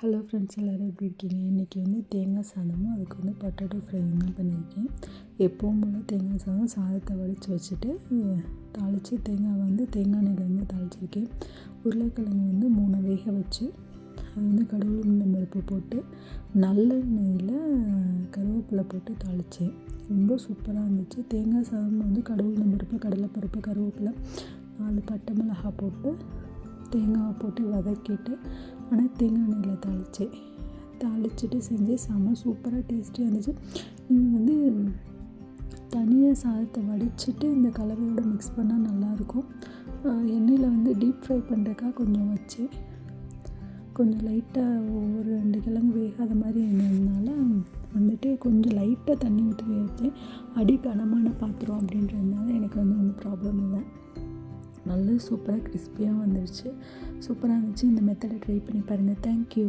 Hello friends, எல்லோரும் எப்படி இருக்கீங்க? இன்றைக்கி தேங்காய் சாதமும் அதுக்கு பொட்டேட்டோ ஃப்ரையும் தான் பண்ணியிருக்கேன். எப்பவும் போல் தேங்காய் சாதத்தை வடித்து வச்சுட்டு தாளித்து தேங்காய் எண்ணெயில் தாளிச்சிருக்கேன். உருளைக்கிழங்கு 3 வேக வச்சு அது கடுகு உளுந்தம் பருப்பு போட்டு நல்லெண்ணெயில் கருவேப்பிலை போட்டு தாளித்தேன். ரொம்ப சூப்பராக இருந்துச்சு. தேங்காய் சாதம் கடுகு உளுந்தம் பருப்பு, கடலைப்பருப்பு, கருவேப்பிலை, 4 பட்டை மிளகாய் போட்டு தேங்காவை போட்டு வதக்கிட்டு தேங்காய் எண்ணெயில் தாளிச்சிட்டு செஞ்சு செம்ம சூப்பராக டேஸ்டியாக இருந்துச்சு. நீங்கள் தனியாக சாதத்தை வடிச்சிட்டு இந்த கலவையோடு மிக்ஸ் பண்ணால் நல்லாயிருக்கும். எண்ணெயில் டீப் ஃப்ரை பண்ணுறதுக்காக கொஞ்சம் வச்சு கொஞ்சம் லைட்டாக ஒரு 2 கிழங்கு வேகாத மாதிரி இருந்ததுனால கொஞ்சம் லைட்டாக தண்ணி ஊற்றி வச்சேன். அடி கனமான பாத்திரம் அப்படின்றதுனால எனக்கு ஒன்றும் ப்ராப்ளம் இல்லை. நல்லா சூப்பராக கிறிஸ்பியாக வந்துடுச்சு. சூப்பராக இருந்துச்சு. இந்த மெத்தடை ட்ரை பண்ணி பாருங்கள். தேங்க்யூ.